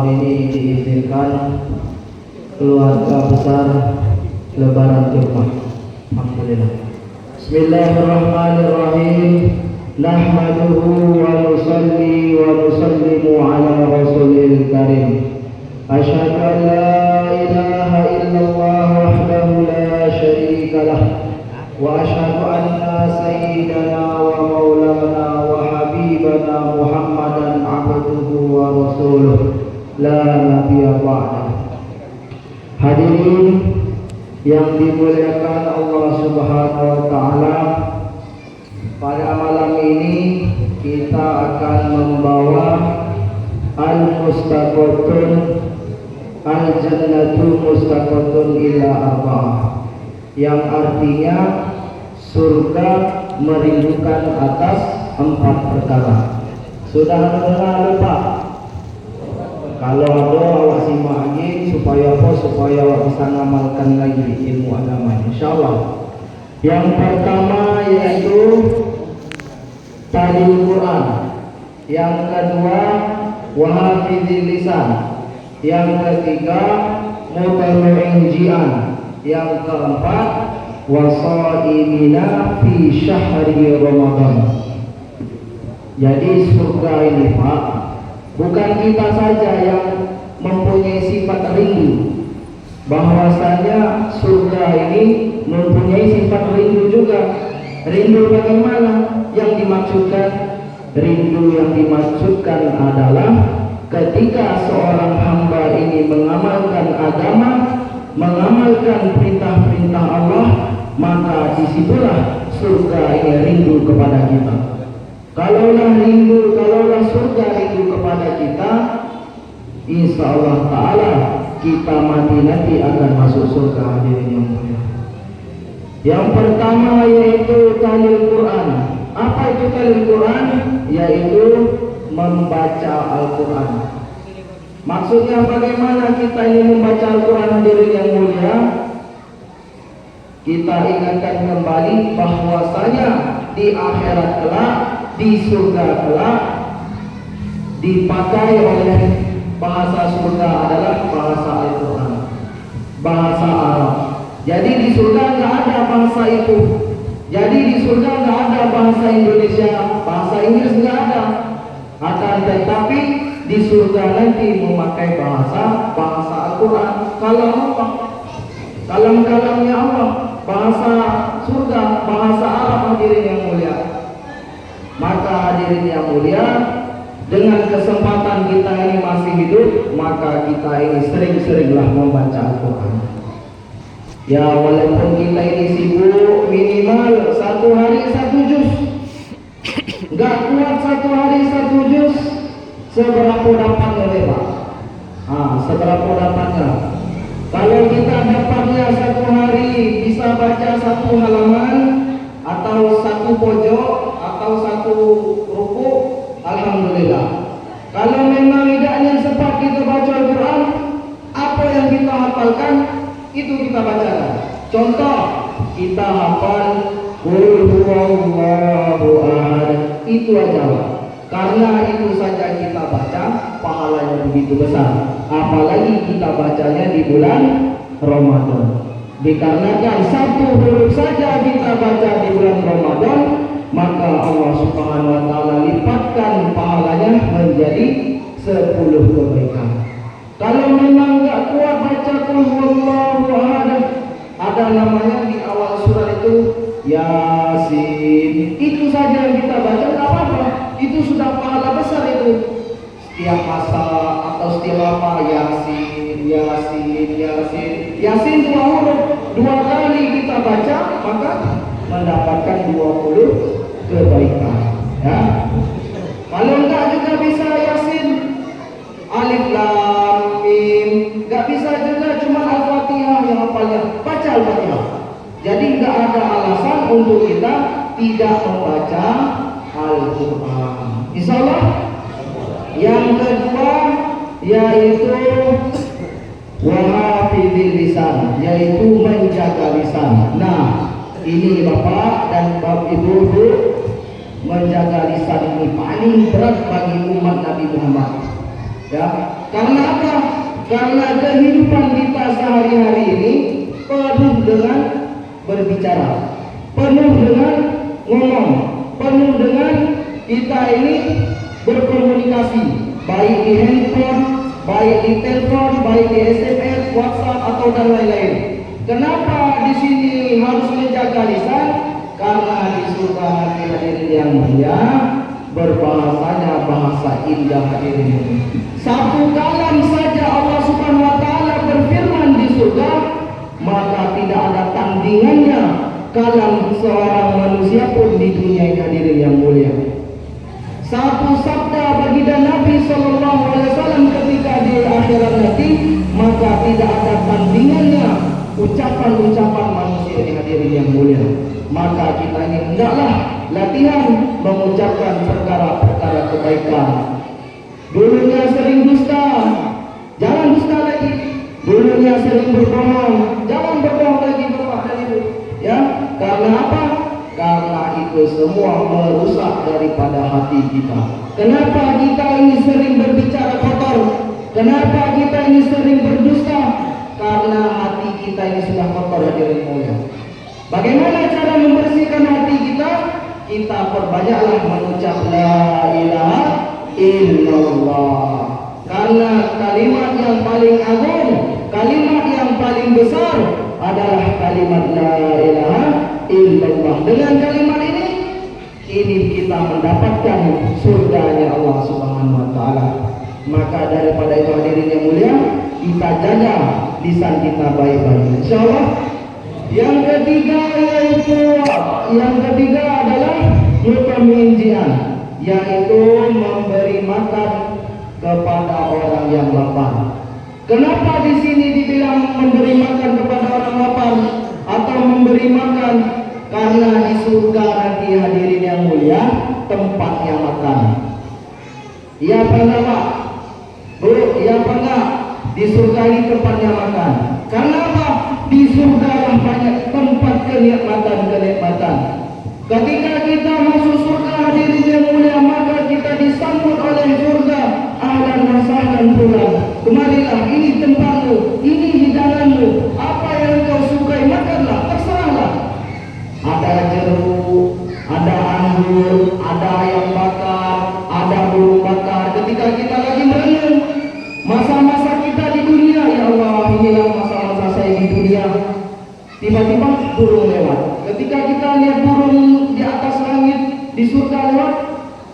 ini diizinkan keluarga besar Lebaran di rumah. Alhamdulillah. Bismillahirrahmanirrahim. Nahmaduhu wa nusalli wa nusallimu ala rasulil karim. Asyhadu an la ilaha illallah wahdahu la syarika lah. Wa asyhadu anna sayyidana wa maulana wa habibana Muhammadan abduhu wa rasuluh la nabiyya ba'dah. Hadirin yang dimuliakan Allah Subhanahu wa taala, pada malam ini kita akan membawa al-mustaqotun al-jannatu mustaqotun ila arba'ah, yang artinya surga merindukan atas 4 perkara. Sudah dengar lupa? Kalau ada awak simak lagi supaya apa? Supaya awak bisa ngamalkan lagi ilmu agama, insyaallah. Yang pertama yaitu talil Quran. Yang kedua wahafizil lisan. Yang ketiga mutami'in ji'an. Yang keempat wasaimina fi syahri Ramadan. Jadi surga ini Pak, bukan kita saja yang mempunyai sifat rindu, bahwasanya surga ini mempunyai sifat rindu juga. Rindu bagaimana? Yang dimaksudkan, rindu yang dimaksudkan adalah ketika seorang hamba ini mengamalkan agama, mengamalkan perintah-perintah Allah, maka disitulah surga ini rindu kepada kita. Kalaulah surga rindu kepada kita, insya Allah Ta'ala kita mati nanti akan masuk surga. Hadirin yang mulia. Yang pertama yaitu talil Quran. Apa itu talil Quran? Yaitu membaca Al-Quran. Maksudnya bagaimana kita ini membaca Al-Quran, hadirin yang mulia? Kita ingatkan kembali bahwasanya di akhirat kelak, di surga kelak, dipakai oleh bahasa surga adalah bahasa Al-Quran, bahasa Arab. Jadi di surga nggak ada bahasa itu. Jadi di surga nggak ada bahasa Indonesia, bahasa Inggris nggak ada. Akan tetapi di surga nanti memakai bahasa Al-Quran. Kalau apa? Kalam-kalamnya Allah, bahasa surga, bahasa Arab, hadirin yang mulia. Maka hadirin yang mulia, dengan kesempatan kita ini masih hidup, maka kita ini sering-seringlah membaca Al-Quran. Ya, walaupun kita ini sibuk, minimal 1 hari 1 juz. Gak kuat 1 hari 1 juz, seberapa dapatnya Pak? Seberapa dapatnya? Kalau kita dapatnya 1 hari bisa baca 1 halaman atau 1 pojok atau 1 ruku, alhamdulillah. Kalau memang tidaknya sempat kita baca Al-Quran, apa yang kita hafalkan itu kita bacakan. Contoh, kita hafal Qul huwallahu ahad, itu aja. Karena itu saja kita baca, pahalanya begitu besar. Apalagi kita bacanya di bulan Ramadan. Dikarenakan 1 huruf saja kita baca di bulan Ramadan, maka Allah Subhanahu wa taala lipatkan pahalanya menjadi 10 kebaikan. Kalau memang enggak kuat baca Qul huwallahu ahad, ada namanya di awal surat itu Yasin. Itu saja yang kita baca, enggak apa-apa. Itu sudah pahala besar itu. Setiap masa atau setiap apa, Yasin, Yasin, Yasin. Yasin 2 huruf, 2 kali kita baca, maka mendapatkan 20 kebaikan, ya. Kalau enggak juga bisa Yasin, Alif Lam Mim. Enggak bisa juga cuma Al-Fatihah yang hafalnya, baca Al-Fatihah. Jadi enggak ada alasan untuk kita tidak membaca Al-Quran, insyaallah. Yang kedua yaitu wahafizil lisan, yaitu menjaga lisan. Nah, ini Bapak dan Ibu, menjaga lisan ini paling berat bagi umat Nabi Muhammad. Ya, Karena apa? Karena kehidupan kita sehari-hari ini penuh dengan berbicara, penuh dengan ngomong, penuh dengan kita ini berkomunikasi, baik di handphone, baik di telepon, baik di SMS, WhatsApp atau dan lain-lain. Kenapa di sini harus menjaga lisan? Karena di surga nanti hadirin yang mulia berbahasanya bahasa indah hadirin. Satu kalam saja Allah Subhanahu wa taala berfirman di surga, maka tidak ada tandingannya kalam seorang manusia pun di dunia ini hadirin yang mulia. Satu sabda baginda Nabi sallallahu alaihi wasallam ketika di akhirat nanti, maka tidak ada tandingannya ucapan-ucapan manusia ini hadirin yang mulia. Maka kita ini hendaklah latihan mengucapkan perkara-perkara kebaikan. Dulunya sering dusta, jangan dusta lagi. Dulunya sering berbohong, jangan berbohong lagi Bapak dan Ibu. Ya, karena apa? Karena itu semua merusak daripada hati kita. Kenapa kita ini sering berbicara kotor? Kenapa kita ini sering berdusta? Karena hati kita ini sudah kotor hadirin mulia. Bagaimana cara membersihkan hati kita? Kita perbanyaklah mengucap la ilaha illallah. Karena kalimat yang paling agung, kalimat yang paling besar adalah kalimat la ilaha illallah. Dengan kalimat ini kita mendapatkan surganya Allah Subhanahu wa taala. Maka daripada itu hadirin yang mulia, kita jaga lisan kita baik-baik. Insyaallah. Yang ketiga adalah mutamizzian, yaitu memberi makan kepada orang yang lapar. Kenapa di sini dibilang memberi makan kepada orang lapar atau memberi makan? Karena di surga nanti hadirin yang mulia tempatnya makan. Iya apa enggak Pak? Bu, iya apa enggak? Di surga ini tempatnya makan. Karena apa? Di surga yang banyak tempat kenikmatan. Ketika kita masuk surga hadirin yang mulia, maka kita disambut oleh surga. Ahlan wa sahlan pulang. Kemarilah, ini tempatmu, ini hidanganmu. Apa yang kau sukai makanlah, terserahlah. Ada jeruk, ada anggur, ada ayam bakar, ada burung bakar. Ketika kita lagi merenung masa-masa kita di dunia, ya Allah, inilah masa-masa saya di dunia. Tiba-tiba burung lewat. Ketika kita lihat burung di atas langit di surga lewat,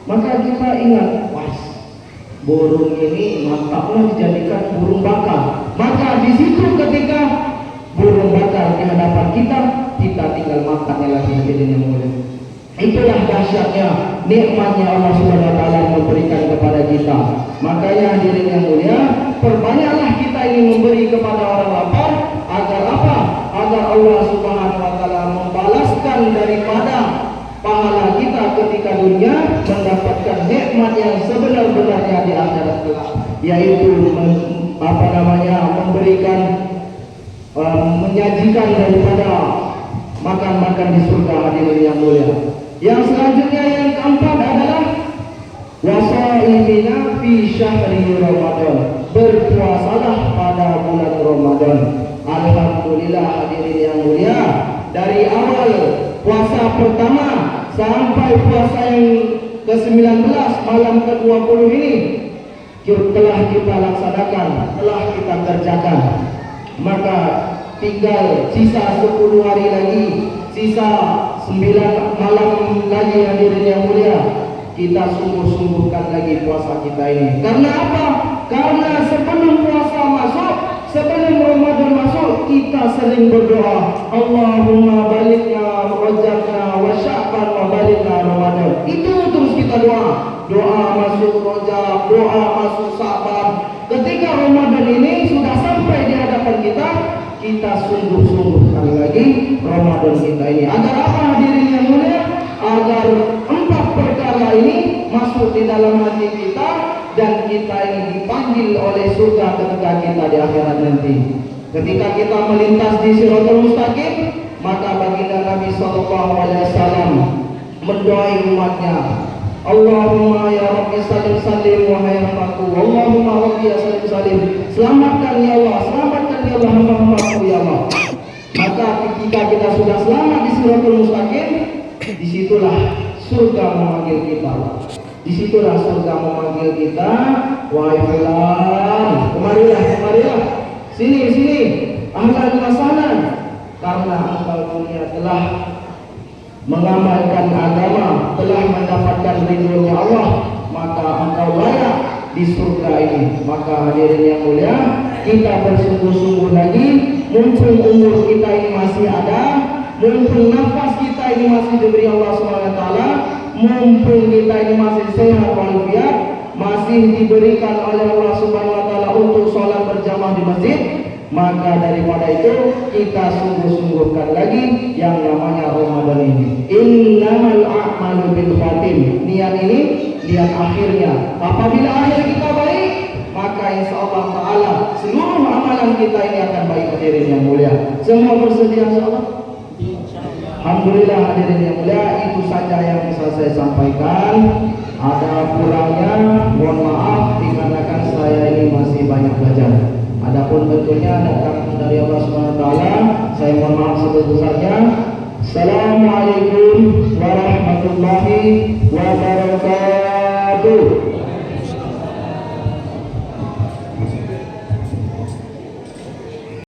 maka kita ingat, wah, burung ini mantaplah dijadikan burung bakar. Maka di situ ketika burung bakar di hadapan kita tinggal makannya lagi hadirin yang mulia. Itulah dahsyatnya nikmatnya Allah Subhanahu wa taala memberikan kepada kita. Makanya hadirin yang mulia, perbanyaklah kita ini memberi kepada orang lapar agar apa? Agar Allah Subhanahu wa taala membalaskan daripada pahala kita ketika dunia mendapatkan nikmat yang sebenar-benarnya di akhirat kelak, yaitu memberikan menyajikan daripada makan-makan di surga hadirin yang mulia. Yang selanjutnya yang keempat adalah wasaimina fi syahri Ramadan. Berpuasalah pada bulan Ramadan. Alhamdulillah hadirin yang mulia, dari awal puasa pertama sampai puasa yang ke-19 malam ke-20 ini telah kita laksanakan, telah kita kerjakan. Maka tinggal sisa 10 hari lagi, sisa 9 malam lagi hadirin yang mulia. Kita sungguh-sungguhkan lagi puasa kita ini. Karena apa? Karena sebelum puasa masuk, sebelum Ramadan masuk, kita sering berdoa, Allahumma balikna Rajabna wa Sya'ban wa balikna Ramadan. Itu terus kita doa. Doa masuk Rajab, doa masuk Sya'ban. Ketika Ramadan ini sudah sampai di hadapan kita sungguh-sungguhkan lagi Ramadan kita ini. Agar apa hadirin yang mulia? Agar 4 perkara ini masuk di dalam hati kita dan kita ini dipanggil oleh surga ketika kita di akhirat nanti. Ketika kita melintas di Shiratal Mustaqim, maka baginda Nabi sallallahu alaihi wasallam mendoai umatnya, Allahumma ya Rabbi salim salim wahai hamba-Mu. Allahumma Rabbi ya salim salim. Selamatkan ya Allah, selamatkan ya Allah hamba-Mu ya Allah. Maka ketika kita sudah selamat di Siratul Mustaqim, disitulah surga memanggil kita. Disitulah surga memanggil kita, wahai fulan, kemarilah, sini, ahlan wa sahlan, karena engkau dunia telah mengamalkan agama, telah mendapatkan ridhonya Allah, maka engkau layak di surga ini. Maka hadirin yang mulia, kita bersungguh-sungguh lagi, mumpung umur kita ini masih ada, mumpung nafas kita ini masih diberi Allah SWT, mumpung kita ini masih sehat walafiat, masih diberikan oleh Allah SWT untuk sholat berjamaah di masjid, maka daripada itu kita sungguh-sungguhkan lagi yang namanya Ramadan ini. Innamal a'malu bil khatim. Niat ini niat akhirnya. Apabila akhir kita baik, maka insya Allah Ta'ala seluruh amalan kita ini akan baik. Hadirin yang mulia, semua bersedia insya Allah? Alhamdulillah hadirin yang mulia, itu saja yang bisa saya sampaikan. Ada kurangnya mohon maaf dikarenakan saya ini masih banyak belajar. Adapun tentunya datang dari Allah SWT, saya mohon maaf sebesar-besarnya. Assalamualaikum warahmatullahi wabarakatuh.